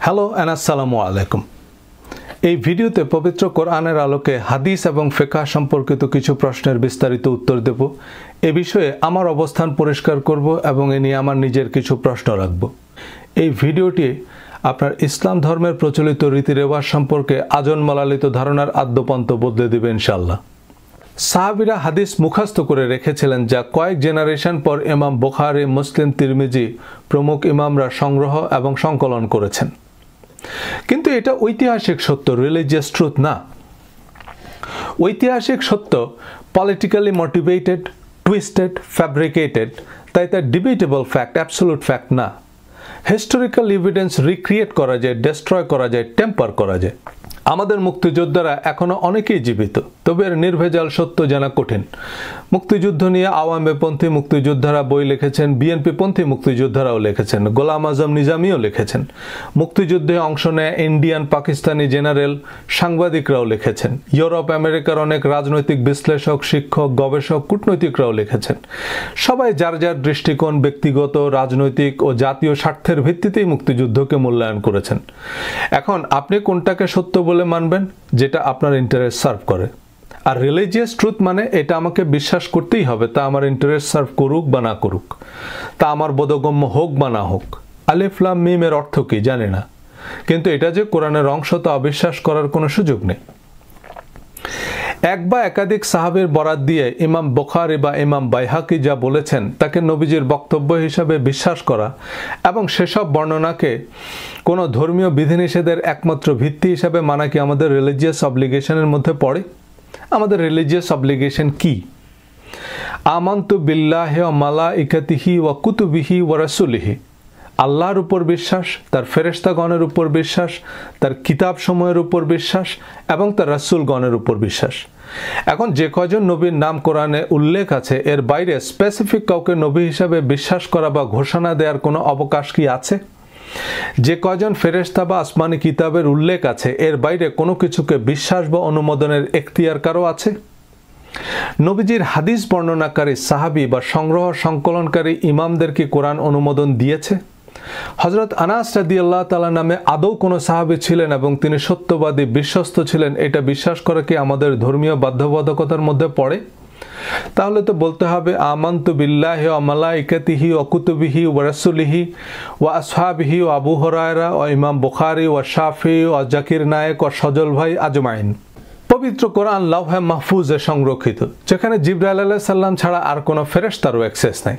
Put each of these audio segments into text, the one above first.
Hello and আসসালামু আলাইকুম। এই ভিডিওতে পবিত্র কোরআনের আলোকে হাদিস এবং ফিকহ সম্পর্কিত কিছু প্রশ্নের বিস্তারিত উত্তর দেব। এ বিষয়ে আমার অবস্থান পরিষ্কার করব এবং এ নিয়ে আমার নিজের কিছু প্রশ্ন রাখব। এই ভিডিওটি আপনার ইসলাম ধর্মের প্রচলিত রীতিরেওয়াজ সম্পর্কে আজন্মলালিত ধারণার আদ্যপন্ত বদলে দেবে ইনশাআল্লাহ। সাহাবীরা হাদিস মুখস্থ করে রেখেছিলেন, যা কয়েক জেনারেশন পর ইমাম বুখারী, মুসলিম, তিরমিজি প্রমুখ ইমামরা সংগ্রহ এবং সংকলন করেছেন। কিন্তু এটা ঐতিহাসিক সত্য, রিলিজিয়াস ট্রুথ না। ঐতিহাসিক সত্য পলিটিক্যালি মোটিভেটেড, টুইস্টেড, ফ্যাব্রিকেটেড, তাই তা ডিবেটেবল ফ্যাক্ট, অ্যাবসোলুট ফ্যাক্ট না। হিস্টোরিক্যাল এভিডেন্স রিক্রিয়েট করা যায়, ডেস্ট্রয় করা যায়, টেম্পার করা যায়। আমাদের মুক্তিযোদ্ধারা এখনো অনেকেই জীবিত, তবে এর নির্ভেজাল সত্য জানা কঠিন। মুক্তিযুদ্ধ নিয়ে আওয়ামীপন্থী মুক্তিযোদ্ধারা বই লিখেছেন, বিএনপিপন্থী মুক্তিযোদ্ধারাও লিখেছেন, গোলাম আজম নিজামীও লিখেছেন। মুক্তিযুদ্ধে অংশ নেয় ইন্ডিয়ান, পাকিস্তানি জেনারেল, সাংবাদিকরাও লিখেছেন। ইউরোপ আমেরিকার অনেক রাজনৈতিক বিশ্লেষক, শিক্ষক, গবেষক, কূটনৈতিকরাও লিখেছেন। সবাই যার যার দৃষ্টিকোণ, ব্যক্তিগত, রাজনৈতিক ও জাতীয় স্বার্থের ভিত্তিতেই মুক্তিযুদ্ধকে মূল্যায়ন করেছেন। এখন আপনি কোনটাকে সত্য বলে মানবেন? যেটা আপনার ইন্টারেস্ট সার্ভ করে। আর রিলিজিয়াস ট্রুথ মানে এটা আমাকে বিশ্বাস করতেই হবে, তা আমার ইন্টারেস্ট সার্ভ করুক বা না করুক, তা আমার বোধগম্য হোক বা না হোক। আলিফ লাম মিম এর অর্থ কি জানি না, কিন্তু এটা যে কোরআনের অংশ তা অবিশ্বাস করার কোনো সুযোগ নেই। এক বা একাধিক সাহাবীর বরাত দিয়ে ইমাম বুখারী বা ইমাম বাইহাকি যা বলেছেন তাকে নবীজির বক্তব্য হিসাবে বিশ্বাস করা এবং সেসব বর্ণনাকে কোনো ধর্মীয় বিধিনিষেধের একমাত্র ভিত্তি হিসাবে মানা কি আমাদের রিলিজিয়াস অব্লিগেশনের মধ্যে পড়ে? আমাদের রিলিজিয়াস অব্লিগেশন কি? আমানতু বিল্লাহি ওয়া মালাইকাতিহি ওয়া কুতুবিহি ওয়া রাসূলিহি, আল্লাহর উপর বিশ্বাস, তার ফেরেশতাগণের উপর বিশ্বাস, তার কিতাবসমূহের উপর বিশ্বাস এবং তার রাসূলগণের উপর বিশ্বাস। এখন যে কয়জন নবীর নাম কোরআনে উল্লেখ আছে, এর বাইরে স্পেসিফিক কাউকে নবী হিসাবে বিশ্বাস করা বা ঘোষণা দেওয়ার কোনো অবকাশ কি আছে? যে কয়জন ফেরেশতা বা আসমানি কিতাবের উল্লেখ আছে, এর বাইরে কোনো কিছুকে বিশ্বাস বা অনুমোদনের এখতিয়ার কারও আছে? নবীজির হাদিস বর্ণনাকারী সাহাবী বা সংগ্রহ সংকলনকারী ইমামদের কি কোরআন অনুমোদন দিয়েছে? হযরত আনাস রাদিয়াল্লাহু তাআলা নামে আদৌ কোনো সাহাবী ছিলেন এবং তিনি সত্যবাদী, বিশ্বস্ত ছিলেন, এটা বিশ্বাস করা কি আমাদের ধর্মীয় বাধ্যবাধকতার মধ্যে পড়ে? তাহলে তো বলতে হবে আমানতু বিল্লাহি ওয়া মালাইকাতিহি ওয়া কুতুবিহি ওয়া রাসূলিহি ওয়া আসহাবিহি ওয়া আবু হুরায়রা ওয়া ইমাম বুখারী ওয়া শাফিঈ ওয়া জাকির নায়েক ওয়া সজল ভাই আজমাইন। পবিত্র কোরআন লাওহে মাহফুজে সংরক্ষিত, যেখানে জিবরাইল আলাইহিস সালাম ছাড়া আর কোনো ফেরেশতারও অ্যাক্সেস নাই।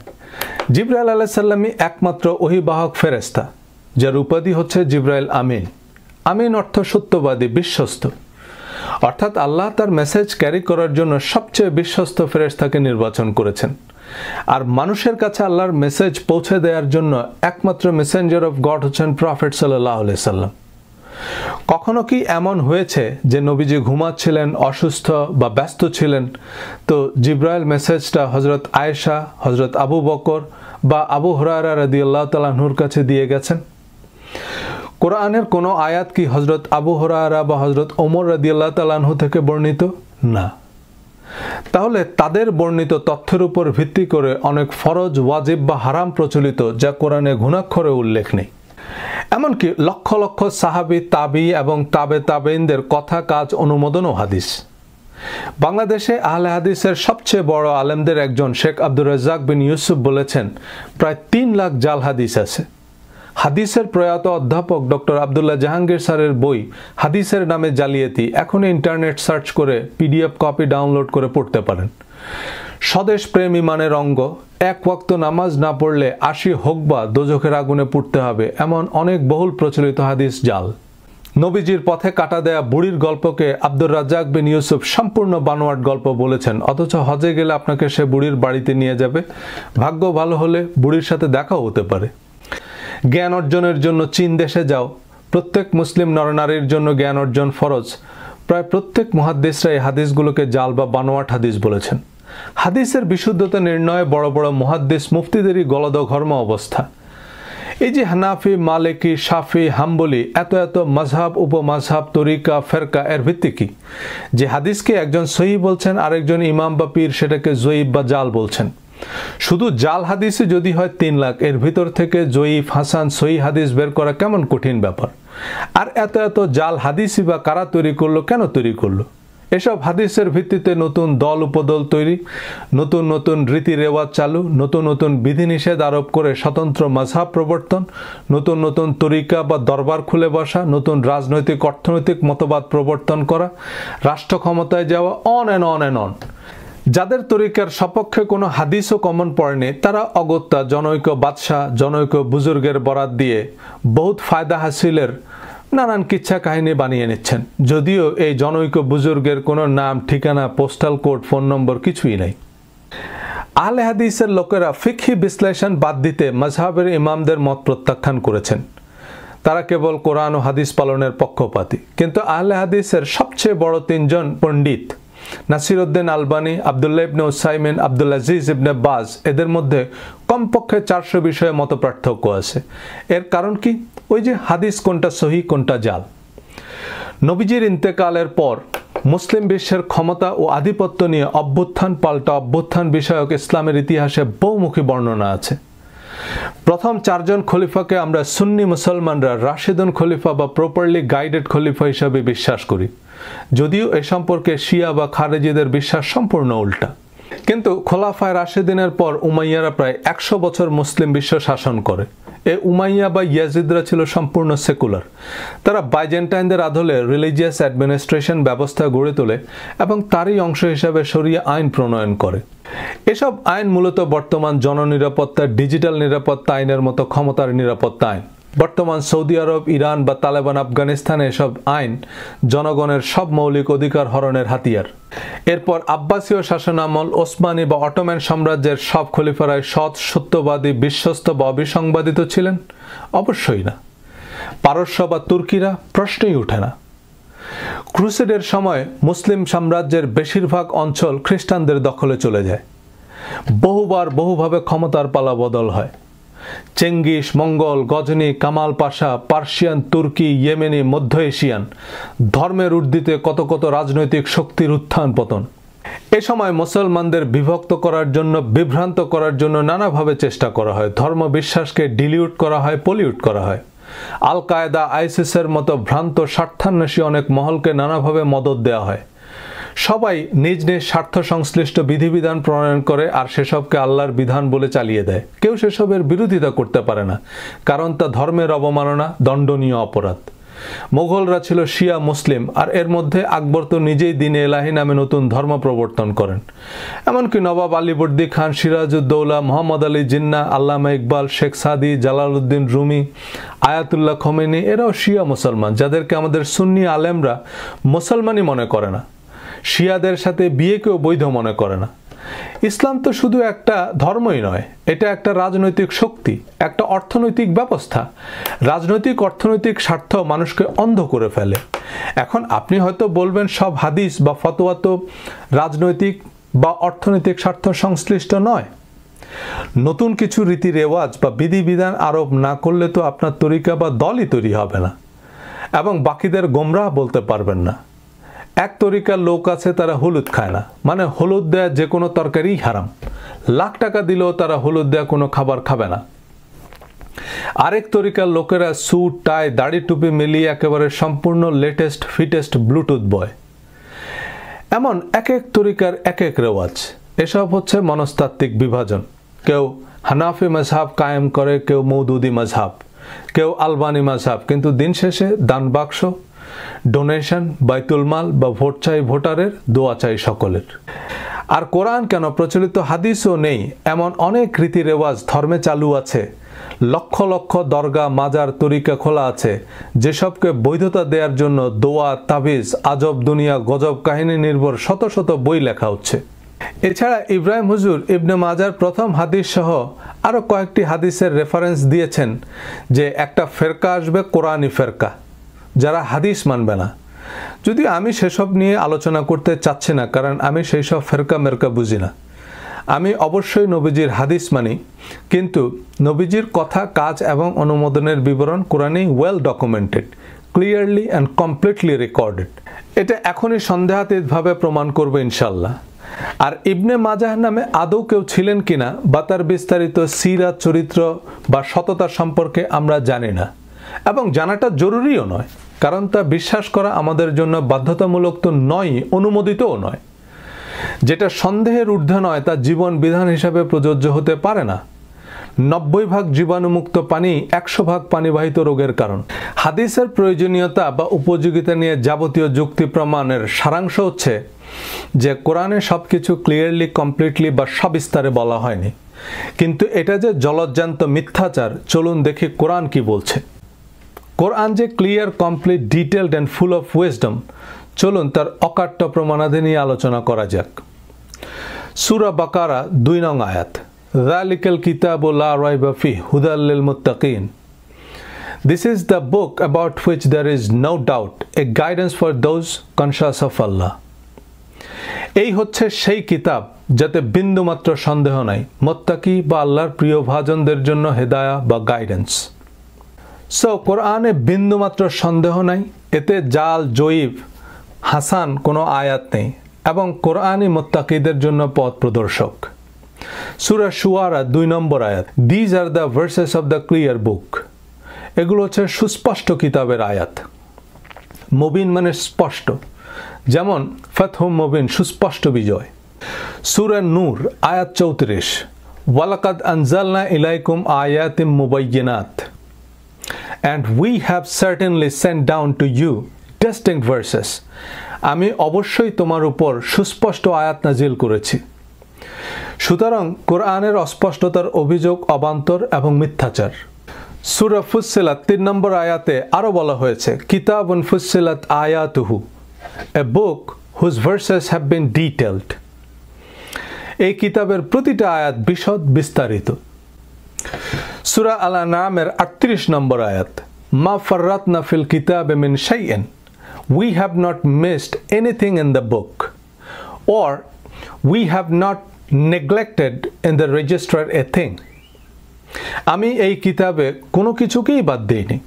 জিবরাইল আলাইহিস সালামই একমাত্র ওহীবাহক ফেরেশতা, যার উপাধি হচ্ছে জিবরাইল আমিন। আমিন অর্থ সত্যবাদী, বিশ্বস্ত। অর্থাৎ আল্লাহ তার মেসেজ ক্যারি করার জন্য সবচেয়ে বিশ্বস্ত ফেরেশতাকে নির্বাচন করেছেন। আর মানুষের কাছে আল্লাহর মেসেজ পৌঁছে দেওয়ার জন্য একমাত্র মেসেঞ্জার অফ গড হচ্ছেন প্রফেট সাল্লাল্লাহু আলাইহি সাল্লাম। কখনো কি এমন হয়েছে যে নবীজি ঘুমাচ্ছিলেন, অসুস্থ বা ব্যস্ত ছিলেন, তো জিবরাইল মেসেজটা হযরত আয়েশা, হযরত আবু বকর বা আবু হুরায়রা রাদিয়াল্লাহু তাআলা আনহুর কাছে দিয়ে গেছেন? কোরআনের কোনো আয়াত কি হযরত আবু হুরায়রা বা হযরত ওমর রাদিয়াল্লাহু তাআলা আনহু থেকে বর্ণিত? না। তাহলে তাদের বর্ণিত তথ্যের উপর ভিত্তি করে অনেক ফরজ, ওয়াজিব বা হারাম প্রচলিত, যা কোরআনে ঘুণাক্ষরে উল্লেখ নেই। এমনকি লক্ষ লক্ষ সাহাবী, তাবি এবং তাবে তাবেইনদের কথা, কাজ, অনুমোদন ও হাদিস। বাংলাদেশে আহলে হাদিসের সবচেয়ে বড় আলেমদের একজন শেখ আব্দুর রাজ্জাক বিন ইউসুফ বলেছেন, প্রায় 3 লাখ জাল হাদিস আছে। হাদিসের প্রয়াত অধ্যাপক ডক্টর আব্দুল্লাহ জাহাঙ্গীর স্যারের বই হাদিসের নামে জালিয়াতি এখনই ইন্টারনেট সার্চ করে পিডিএফ কপি ডাউনলোড করে পড়তে পারেন। স্বদেশ প্রেম ইমানের অঙ্গ, এক ওয়াক্ত নামাজ না পড়লে 80 হোকবা দোজখের আগুনে পুড়তে হবে, এমন অনেক বহুল প্রচলিত হাদিস জাল। নবীজির পথে কাটা দেয়া বুড়ির গল্পকে আব্দুর রাজ্জাক বিন ইউসুফ সম্পূর্ণ বানোয়াট গল্প বলেছেন, অথচ হজে গেলে আপনাকে সে বুড়ির বাড়িতে নিয়ে যাবে। ভাগ্য ভালো হলে বুড়ির সাথে দেখাও হতে পারে। জ্ঞান অর্জনের জন্য চীন দেশে যাও, প্রত্যেক মুসলিম নরনারীর জন্য জ্ঞান অর্জন ফরজ। প্রায় প্রত্যেক মুহাদ্দিসরা এই হাদিসগুলোকে জাল বা বানোয়াট হাদিস বলেছেন। হাদিসের বিশুদ্ধতা নির্ণয়ে বড় বড় মুহাদ্দিস মুফতিদেরই গলদঘর্ম অবস্থা। এই যে হানাফি, মালিকি, শাফি, হাম্বলি, এত এত মাযহাব, উপমাযহাব, তরিকা, ফেরকা, এর ভিত্তি কি? যে হাদিসকে একজন সহিহ বলছেন, আরেকজন ইমাম বা পীর সেটাকে জয়ীব বা জাল বলছেন। শুধু জাল হাদিসে যদি হয় 3 লাখ, এর ভিতর থেকে জয়ীফ, হাসান, সহি হাদিস বের করা কেমন কঠিন ব্যাপার। আর এত এত জাল হাদিসই বা কারা তৈরি করলো, কেন তৈরি করলো? এসব হাদিসের ভিত্তিতে নতুন দল উপদল তৈরি, নতুন নতুন রীতি রেওয়াজ চালু, নতুন নতুন বিধিনিষেধ আরোপ করে স্বতন্ত্র মাযহাব প্রবর্তন, নতুন নতুন তরিকা বা দরবার খুলে বসা, নতুন রাজনৈতিক অর্থনৈতিক মতবাদ প্রবর্তন করা, রাষ্ট্র ক্ষমতায় যাওয়া, on and on and on. যাদের তরিকার সপক্ষে কোনো হাদিসও কমন পড়েনি, তারা অগত্যা জনৈক বাদশাহ, জনৈক বুজুর্গের বরাত দিয়ে বহুত ফায়দা হাসিলের নানান কিচ্ছা কাহিনী বানিয়ে নিচ্ছেন, যদিও এই জনৈক বুজুর্গের কোনো নাম, ঠিকানা, পোস্টাল কোড, ফোন নম্বর কিছুই নাই। আহলে হাদিসের লোকেরা ফিকহি বিশ্লেষণ বাদ দিতে মাযহাবের ইমামদের মত প্রত্যাখ্যান করেছেন। তারা কেবল কোরআন ও হাদিস পালনের পক্ষপাতী। কিন্তু আহলে হাদিসের সবচেয়ে বড় 3 জন পণ্ডিত, নাসিরউদ্দিন আলবানী, আব্দুল্লাহ ইবনে উসাইমিন, আব্দুল আজিজ ইবনে বাজ, এদের মধ্যে কমপক্ষে 400 বিষয়ে মত পার্থক্য আছে। এর কারণ কি? ওই যে হাদিস কোনটা সহি, কোনটা জাল। নবীজির ইন্তেকালের পর মুসলিম বিশ্বের ক্ষমতা ও আধিপত্য নিয়ে অভ্যুত্থান পাল্টা অভ্যুত্থান বিষয়ক ইসলামের ইতিহাসে বহুমুখী বর্ণনা আছে। প্রথম 4 জন খলিফাকে আমরা সুন্নি মুসলমানরা রাশিদুন খলিফা বা প্রপারলি গাইডেড খলিফা হিসাবে বিশ্বাস করি, যদিও এ সম্পর্কে শিয়া বা খারেজিদের বিশ্বাস সম্পূর্ণ উল্টা। কিন্তু খোলাফায়ে রাশিদিনের পর উমাইয়ারা প্রায় 100 বছর মুসলিম বিশ্ব শাসন করে। এ উমাইয়া বা ইয়াজিদরা ছিল সম্পূর্ণ সেকুলার। তারা বাইজেন্টাইনদের আদলে রিলিজিয়াস অ্যাডমিনিস্ট্রেশন ব্যবস্থা গড়ে তোলে এবং তারই অংশ হিসাবে শরিয়া আইন প্রণয়ন করে। এসব আইন মূলত বর্তমান জননিরাপত্তা, ডিজিটাল নিরাপত্তা আইনের মতো ক্ষমতার নিরাপত্তা আইন। বর্তমান সৌদি আরব, ইরান বা তালেবান আফগানিস্তানে এসব আইন জনগণের সব মৌলিক অধিকার হরণের হাতিয়ার। এরপর আব্বাসীয় শাসনামল, ওসমানী বা অটোম্যান সাম্রাজ্যের সব খলিফারাই সৎ, সত্যবাদী, বিশ্বস্ত বা অবিসংবাদিত ছিলেন? অবশ্যই না। পারস্য বা তুর্কিরা? প্রশ্নই ওঠে না। ক্রুসেডের সময় মুসলিম সাম্রাজ্যের বেশিরভাগ অঞ্চল খ্রিস্টানদের দখলে চলে যায়। বহুভাবে ক্ষমতার পালা বদল হয়। চেঙ্গিস, মঙ্গল, গজনি, কামাল পাশা, পার্সিয়ান, তুর্কি, ইয়েমেনি, মধ্য এশিয়ান, ধর্মের ঊর্ধ্বে কত কত রাজনৈতিক শক্তির উত্থান পতন। এ সময় মুসলমানদের বিভক্ত করার জন্য, বিভ্রান্ত করার জন্য নানাভাবে চেষ্টা করা হয়। ধর্ম বিশ্বাসকে ডিলিউট করা হয়, পলিউট করা হয়। আল কায়দা, আইসিসের মতো ভ্রান্ত স্বার্থান্বেষী অনেক মহলকে নানাভাবে মদত দেওয়া হয়। সবাই নিজ নিজ স্বার্থ সংশ্লিষ্ট বিধিবিধান প্রণয়ন করে আর সেসবকে আল্লাহর বিধান বলে চালিয়ে দেয়। কেউ সেসবের বিরোধিতা করতে পারে না, কারণ তা ধর্মের অবমাননা, দণ্ডনীয় অপরাধ। মোগলরা ছিল শিয়া মুসলিম, আর এর মধ্যে আকবর তো নিজেই দ্বীন এলাহি নামে নতুন ধর্ম প্রবর্তন করেন। এমনকি নবাব আলীবর্দী খান, সিরাজউদ্দৌলা, মোহাম্মদ আলী জিন্নাহ, আল্লামা ইকবাল, শেখ সাদি, জালালউদ্দিন রুমি, আয়াতুল্লাহ খোমেনি, এরাও শিয়া মুসলমান, যাদেরকে আমাদের সুন্নি আলেমরা মুসলমানই মনে করে না। শিয়াদের সাথে বিয়েকেও বৈধ মনে করে না। ইসলাম তো শুধু একটা ধর্মই নয়, এটা একটা রাজনৈতিক শক্তি, একটা অর্থনৈতিক ব্যবস্থা। রাজনৈতিক অর্থনৈতিক স্বার্থ মানুষকে অন্ধ করে ফেলে। এখন আপনি হয়তো বলবেন সব হাদিস বা ফতোয়া তো রাজনৈতিক বা অর্থনৈতিক স্বার্থ সংশ্লিষ্ট নয়। নতুন কিছু রীতি রেওয়াজ বা বিধিবিধান আরোপ না করলে তো আপনার তরিকা বা দলই তৈরি হবে না, এবং বাকিদের গোমরাহ বলতে পারবেন না। এক তরিকার লোক আছে, তারা হলুদ খায় না, মানে হলুদ দেয়া যে কোনো তরকারিই হারাম। লাখ টাকা দিলেও তারা হলুদ দেয়া কোনো খাবার খাবে না। আরেক তরিকার লোকেরা স্যুট, টাই, দাড়ি, টুপি মিলিয়ে একেবারে সম্পূর্ণ লেটেস্ট ফিটেস্ট ব্লুটুথ বয়। এমন এক এক তরিকার এক এক রেওয়াজ। এসব হচ্ছে মনস্তাত্ত্বিক বিভাজন। কেউ হানাফি মাযহাব কায়েম করে, কেউ মওদুদি মাযহাব, কেউ আলবানি মাযহাব, কিন্তু দিন শেষে দান বাক্স, ডোনেশন, বাইতুল মাল বা ভোট চাই ভোটারের, দোয়া চাই সকলের। আর কোরআন কেন, প্রচলিত হাদিসও নেই এমন অনেক রীতি রেওয়াজ ধর্মে চালু আছে। লক্ষ লক্ষ দরগা, মাজার, তরিকা খোলা আছে, যেসবকে বৈধতা দেওয়ার জন্য দোয়া, তাবিজ, আজব দুনিয়া, গজব কাহিনী নির্ভর শত শত বই লেখা হচ্ছে। এছাড়া ইব্রাহিম হুজুর ইবনে মাজার প্রথম হাদিস সহ আরও কয়েকটি হাদিসের রেফারেন্স দিয়েছেন যে একটা ফেরকা আসবে, কোরআনি ফেরকা, যারা হাদিস মানবে না। যদিও আমি সেসব নিয়ে আলোচনা করতে চাচ্ছি না, কারণ আমি সেই সব ফেরকা মেরকা বুঝি না। আমি অবশ্যই নবীজির হাদিস মানি, কিন্তু নবীজির কথা, কাজ এবং অনুমোদনের বিবরণ কোরআনেই well documented, clearly and completely recorded. এটা এখনই সন্দেহাতীতভাবে প্রমাণ করবে ইনশাল্লাহ। আর ইবনে মাজাহ নামে আদৌ কেউ ছিলেন কিনা বা তার বিস্তারিত সিরাত চরিত্র বা সততা সম্পর্কে আমরা জানি না, এবং জানাটা জরুরিও নয়, কারণ তা বিশ্বাস করা আমাদের জন্য বাধ্যতামূলক তো নয়, অনুমোদিতও নয়। যেটা সন্দেহের ঊর্ধ্বে নয় তা জীবন বিধান হিসাবে প্রযোজ্য হতে পারে না। 90% জীবাণুমুক্ত পানি 100% পানিবাহিত রোগের কারণ। হাদিসের প্রয়োজনীয়তা বা উপযোগিতা নিয়ে যাবতীয় যুক্তি প্রমাণের সারাংশ হচ্ছে যে কোরআনে সবকিছু ক্লিয়ারলি, কমপ্লিটলি বা সবিস্তারে বলা হয়নি, কিন্তু এটা যে জলজ্জান্ত মিথ্যাচার, চলুন দেখি কোরআন কি বলছে। কোরআন যে clear, complete, detailed and full of wisdom, চলুন তার অকাট্য প্রমাণাদি নিয়ে আলোচনা করা যাক। সূরা বাকারা 2 নং আয়াত, যালিকাল কিতাবু লা রাইবা ফিহি হুদাল লিল মুত্তাকিন। This is the book about which there is no doubt, a guidance for those conscious of Allah. এই হচ্ছে সেই কিতাব যাতে বিন্দুমাত্র সন্দেহ নাই, মুত্তাকি বা আল্লাহর প্রিয় ভাজনদের জন্য হেদায়া বা গাইডেন্স। সো কোরআনে বিন্দুমাত্র সন্দেহ নাই, এতে জাল, জয়ীব, হাসান কোনো আয়াত নেই, এবং কোরআনই মুত্তাকিদের জন্য পথ প্রদর্শক। সূরা শুআরা 2 নম্বর আয়াত, These are the verses of the clear book. এগুলো হচ্ছে সুস্পষ্ট কিতাবের আয়াত। মুবিন মানে স্পষ্ট, যেমন ফাতহুম মুবিন, সুস্পষ্ট বিজয়। সূরা নূর আয়াত 34, ওয়ালাকাদ আনজালনা ইলাইকুম আয়াতিম মুবায়্যিনাত, and we have certainly sent down to you distinct verses. আমি অবশ্যই তোমার উপর সুস্পষ্ট আয়াত নাজিল করেছি। সুতরাং কোরআনের অস্পষ্টতার অভিযোগ অবান্তর এবং মিথ্যাচার। সূরা ফুসসিলাত 3 নম্বর আয়াতে আরো বলা হয়েছে, কিতাবুন ফুসসিলাত আয়াতুহু, a book whose verses have been detailed. এই কিতাবের প্রতিটা আয়াত বিশদ, বিস্তারিত। সূরা আল-আনআমের 38 নম্বর আয়াত, মা ফাররাতনা ফিল কিতাবে মিন শাইইন, we have not missed anything in the book, or we have not neglected in the register a thing. আমি এই কিতাবে কোনো কিছুকেই বাদ দেইনি।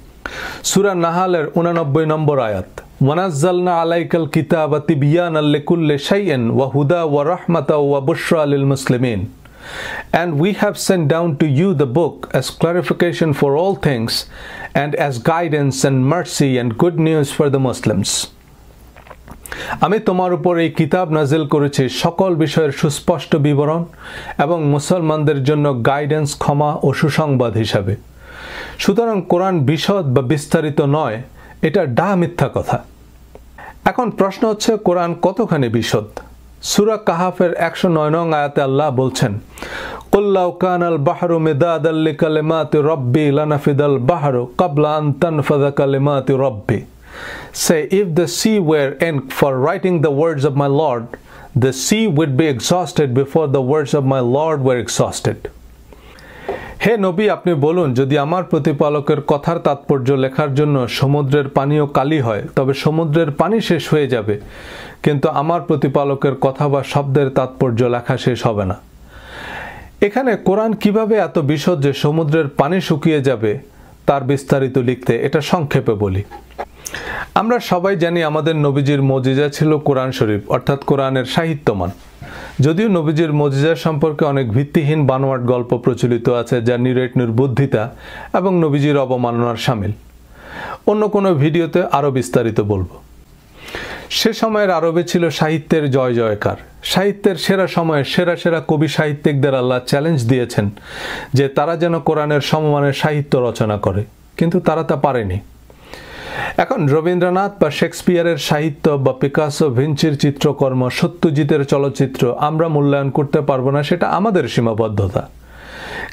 সূরা নাহালের 89 নম্বর আয়াত, ওয়ানাজ্জালনা আলাইকাল কিতাবা তিবয়ানাল লিকুল্লি শাইইন ওয়া হুদা ওয়া রাহমাতাও ওয়া বুশরা লিল মুসলিমিন, and we have sent down to you the book as clarification for all things and as guidance and mercy and good news for the Muslims. আমি তোমার উপর এই কিতাব নাজিল করেছি সকল বিষয়ের সুস্পষ্ট বিবরণ এবং মুসলমানদের জন্য গাইডেন্স, ক্ষমা ও সুসংবাদ হিসাবে। সুতরাং কোরআন বিশদ বা বিস্তারিত নয়, এটা মিথ্যা কথা। এখন প্রশ্ন হচ্ছে, কোরআন কতখানি বিশদ? সূরা কাহাফের 109 নং আয়াতে আল্লাহ বলছেন, কুল লাউ কানাল বাহরু মিদাদাল লিকালিমাতি রাব্বি লানাফিদাল বাহরু ক্বাবলা আন তানফাযা কালিমাতি রাব্বি। Say, if the sea were ink for writing the words of my Lord, the sea would be exhausted before the words of my Lord were exhausted. হে নবী, আপনি বলুন, যদি আমার প্রতিপালকের কথার তাৎপর্য লেখার জন্য সমুদ্রের পানিও কালি হয়, তবে সমুদ্রের পানি শেষ হয়ে যাবে, কিন্তু আমার প্রতিপালকের কথা বা শব্দের তাৎপর্য লেখা শেষ হবে না। এখানে কোরআন কিভাবে এত বিশদ যে সমুদ্রের পানি শুকিয়ে যাবে তার বিস্তারিত লিখতে, এটা সংক্ষেপে বলি। আমরা সবাই জানি আমাদের নবীজির মুজিজা ছিল কোরআন শরীফ, অর্থাৎ কোরআনের সাহিত্যমান। যদিও নবীজির মুজিজা সম্পর্কে অনেক ভিত্তিহীন বানোয়াট গল্প প্রচলিত আছে, যা নিরেট নির্বুদ্ধিতা এবং নবীজির অবমাননার শামিল। অন্য কোনো ভিডিওতে আরও বিস্তারিত বলবো। সে সময়ের আরবে ছিল সাহিত্যের জয় জয়কার। সাহিত্যের সেরা সময়ে সেরা সেরা কবি সাহিত্যিকদের আল্লাহ চ্যালেঞ্জ দিয়েছেন যে তারা যেন কোরআনের সমমানের সাহিত্য রচনা করে, কিন্তু তারা তা পারেনি। এখন রবীন্দ্রনাথ বা শেক্সপিয়ারের সাহিত্য বা পিকাসো, ভিঞ্চির চিত্রকর্ম, সত্যজিতের চলচ্চিত্র আমরা মূল্যায়ন করতে পারবো না, সেটা আমাদের সীমাবদ্ধতা।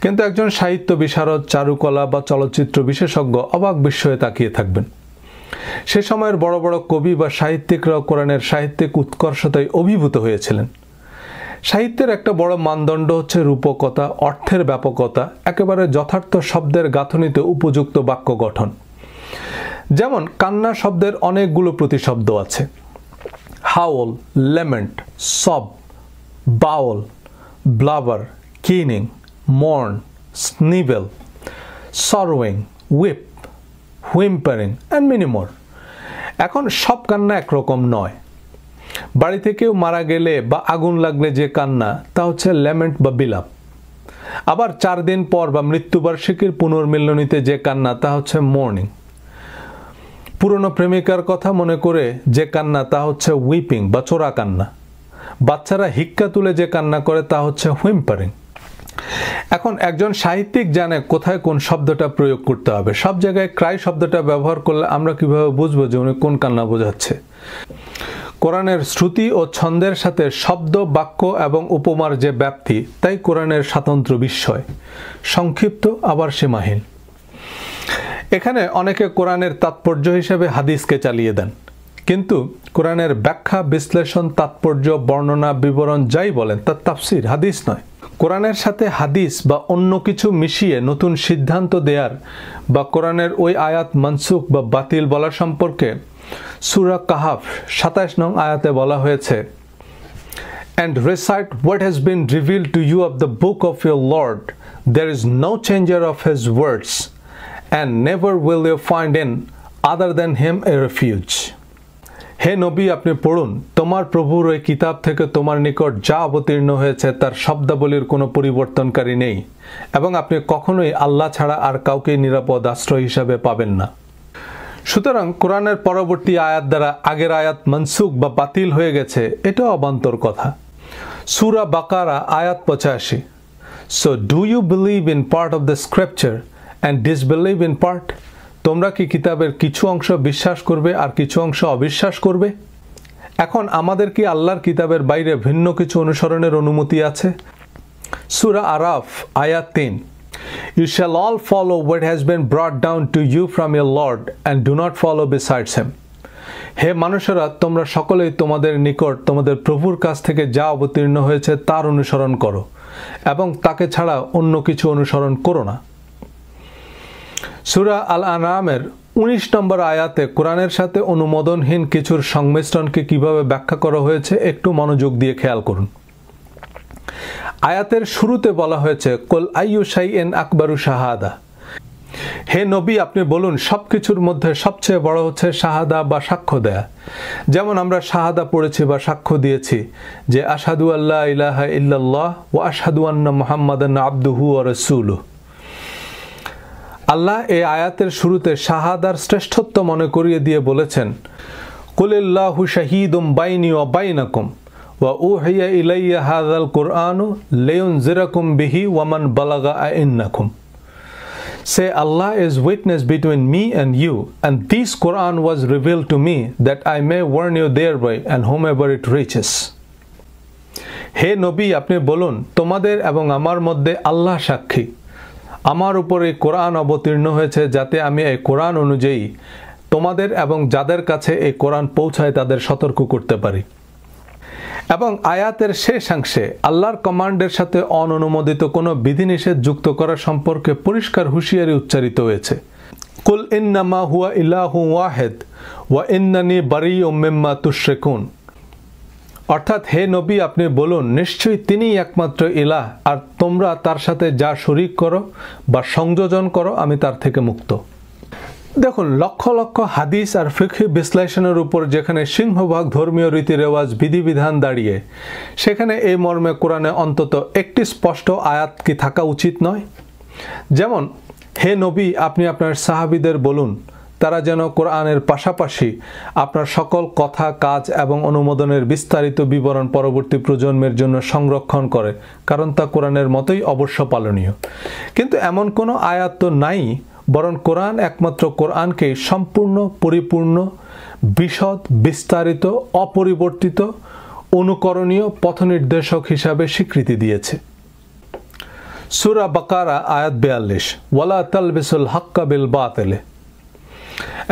কিন্তু একজন সাহিত্য বিশারদ, চারুকলা বা চলচ্চিত্র বিশেষজ্ঞ অবাক বিস্ময়ে তাকিয়ে থাকবেন। সে সময়ের বড় বড় কবি বা সাহিত্যিকরাও কোরআনের সাহিত্যিক উৎকর্ষতায় অভিভূত হয়েছিলেন। সাহিত্যের একটা বড় মানদণ্ড হচ্ছে রূপকতা, অর্থের ব্যাপকতা, একেবারে যথার্থ শব্দের গাঁথনিতে উপযুক্ত বাক্য গঠন। যেমন কান্না শব্দের অনেকগুলো প্রতিশব্দ আছে: howl, lament, sob, bawl, blubber, keening, mourn, snivel, sorrowing, weep, whimpering and many more. এখন সব কান্না একরকম নয়। বাড়িতে কেউ মারা গেলে বা আগুন লাগলে যে কান্না তা হচ্ছে ল্যামেন্ট বা বিলাপ। আবার 4 দিন পর বা মৃত্যুবার্ষিকীর পুনর্মিলনীতে যে কান্না তা হচ্ছে মর্নিং। পুরনো প্রেমিকার কথা মনে করে যে কান্না তা হচ্ছে উইপিং বা চোরা কান্না। বাচ্চারা হিক্কা তুলে যে কান্না করে তা হচ্ছে হুইম্পারিং। এখন একজন সাহিত্যিক জানে কোথায় কোন শব্দটা প্রয়োগ করতে হবে। সব জায়গায় ক্রাই শব্দটা ব্যবহার করলে আমরা কিভাবে বুঝবো যে উনি কোন কান্না বোঝাচ্ছে? কোরআনের শ্রুতি ও ছন্দের সাথে শব্দ, বাক্য এবং উপমার যে ব্যাপ্তি, তাই কোরআনের স্বতন্ত্র বিস্ময়, সংক্ষিপ্ত আবার সীমাহীন। এখানে অনেকে কোরআনের তাৎপর্য হিসেবে হাদিসকে চালিয়ে দেন, কিন্তু কোরআনের ব্যাখ্যা, বিশ্লেষণ, তাৎপর্য, বর্ণনা, বিবরণ যাই বলেন তা তাফসির, হাদিস নয়। কোরআনের সাথে হাদিস বা অন্য কিছু মিশিয়ে নতুন সিদ্ধান্ত দেয়ার বা কোরআনের ওই আয়াত মানসুখ বা বাতিল বলা সম্পর্কে সূরা কাহাফ 27 নং আয়াতে বলা হয়েছে, and recite what has been revealed to you of the book of your Lord. There is no changer of his words, and never will you find in other than him a refuge. হে নবী, আপনি পড়ুন, তোমার প্রভুর ওই কিতাব থেকে তোমার নিকট যা অবতীর্ণ হয়েছে তার শব্দাবলীর কোনো পরিবর্তনকারী নেই, এবং আপনি কখনোই আল্লাহ ছাড়া আর কাউকে নিরাপদ আশ্রয় হিসাবে পাবেন না। সুতরাং কোরআনের পরবর্তী আয়াত দ্বারা আগের আয়াত মনসুখ বা বাতিল হয়ে গেছে, এটাও অবান্তর কথা। সূরা বাকারা আয়াত 85। So do you believe in part of the scripture and disbelieve in part? তোমরা কি কিতাবের কিছু অংশ বিশ্বাস করবে আর কিছু অংশ অবিশ্বাস করবে? এখন আমাদের কি আল্লাহর কিতাবের বাইরে ভিন্ন কিছু অনুসরণের অনুমতি আছে? সূরা আরাফ আয়াত 3। You shall all follow what has been brought down to you from your Lord and do not follow besides him. হে মানুষেরা, তোমরা সকলেই তোমাদের নিকট তোমাদের প্রভুর কাছ থেকে যা অবতীর্ণ হয়েছে তার অনুসরণ করো এবং তাকে ছাড়া অন্য কিছু অনুসরণ করো না। সূরা আল আনআমের 19 নম্বর আয়াতে কোরআনের সাথে অনুমোদনহীন কিছুর সংমিশ্রণকে কিভাবে ব্যাখ্যা করা হয়েছে একটু মনোযোগ দিয়ে খেয়াল করুন। আয়াতের শুরুতে বলা হয়েছে, কুল আইয়ু শাইইন আকবারু শাহাদা। হে নবী, আপনি বলুন সবকিছুর মধ্যে সবচেয়ে বড় হচ্ছে শাহাদা বা সাক্ষ্য দেয়া। যেমন আমরা শাহাদা পড়েছি বা সাক্ষ্য দিয়েছি যে আশহাদু আল্লা ইলাহা ইল্লাল্লাহ ওয়া আশহাদু আন্না মুহাম্মাদান আবদুহু ওয়া রাসূলুহু। আল্লাহ এই আয়াতের শুরুতে শাহাদার শ্রেষ্ঠত্ব মনে করিয়ে দিয়ে বলেছেন, কুলিল্লাহু শাহীদুম বাইনি ওয়া বাইনাকুম ওয়া উহিয়া ইলাইয়া হাযাল কুরআনু লিউনজিরাকুম বিহি ওয়া মান বালাগা আইন্নাকুম। Say, Allah is witness between me and you, and this Quran was revealed to me that I may warn you thereby and whomever it reaches. হে নবী, আপনি বলুন তোমাদের এবং আমার মধ্যে আল্লাহ সাক্ষী, আমার উপর এই কোরআন অবতীর্ণ হয়েছে যাতে আমি এই কোরআন অনুযায়ী তোমাদের এবং যাদের কাছে এই কোরআন পৌঁছায় তাদের সতর্ক করতে পারি। এবং আয়াতের শেষাংশে আল্লাহর কমান্ডের সাথে অননুমোদিত কোনো বিধিনিষেধ যুক্ত করা সম্পর্কে পরিষ্কার হুঁশিয়ারি উচ্চারিত হয়েছে। কুল ইন্নামা হুয়া ইলাহু ওয়াহিদ ওয়া ইন্নানি বারিউম মিম্মা তুশরিকুন। অর্থাৎ হে নবী, আপনি বলুন নিশ্চয়ই তিনিই একমাত্র ইলাহ, আর তোমরা তার সাথে যা শরীক করো বা সংযোজন করো আমি তার থেকে মুক্ত। দেখুন, লক্ষ লক্ষ হাদিস আর ফিকহি বিশ্লেষণের উপর যেখানে সিংহভাগ ধর্মীয় রীতি রেওয়াজ বিধিবিধান দাঁড়িয়ে, সেখানে এই মর্মে কোরআনে অন্তত একটি স্পষ্ট আয়াত কি থাকা উচিত নয়? যেমন, হে নবী, আপনি আপনার সাহাবীদের বলুন তারা যেন কোরআনের পাশাপাশি আপনার সকল কথা, কাজ এবং অনুমোদনের বিস্তারিত বিবরণ পরবর্তী প্রজন্মের জন্য সংরক্ষণ করে, কারণ তা কোরআনের মতোই অবশ্য পালনীয়। কিন্তু এমন কোনো আয়াত তো নাই, বরং কোরআন একমাত্র কোরআনকেই সম্পূর্ণ, পরিপূর্ণ, বিশদ, বিস্তারিত, অপরিবর্তিত, অনুকরণীয় পথনির্দেশক হিসাবে স্বীকৃতি দিয়েছে। সূরা বাকারা আয়াত 42, ওয়ালা তালবিসুল হাক্কা বিল বাতিল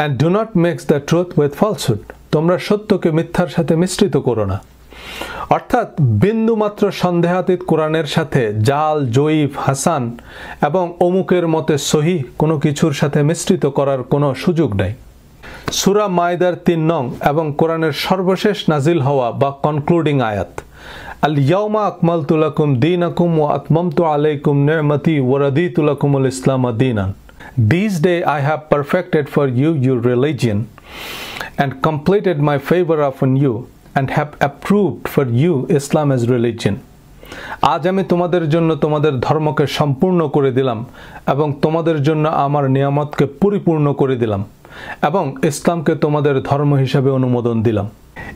and do not mix the truth with falsehood. তোমরা সত্যকে মিথ্যার সাথে মিশ্রিত করো না। অর্থাৎ বিন্দুমাত্র সন্দেহাতীত কোরআনের সাথে জাল, জয়ীফ, হাসান এবং অমুকের মতে সহি কোনো কিছুর সাথে মিশ্রিত করার কোনো সুযোগ নেই। সূরা মায়দার 3 নং এবং কোরআনের সর্বশেষ নাজিল হওয়া বা কনক্লুডিং আয়াত, আল ইয়াউমা আকমালতু লাকুম দীনাকুম ওয়া আতমামতু আলাইকুম নি'মাতি ওয়া রাদিতু লাকুমুল ইসলাম দীনান। This day I have perfected for you your religion and completed my favor upon you, and have approved for you Islam as religion. আজ আমি তোমাদের জন্য তোমাদের ধর্মকে সম্পূর্ণ করে দিলাম এবং তোমাদের জন্য আমার নিয়ামতকে পরিপূর্ণ করে দিলাম এবং ইসলামকে তোমাদের ধর্ম হিসাবে অনুমোদন দিলাম।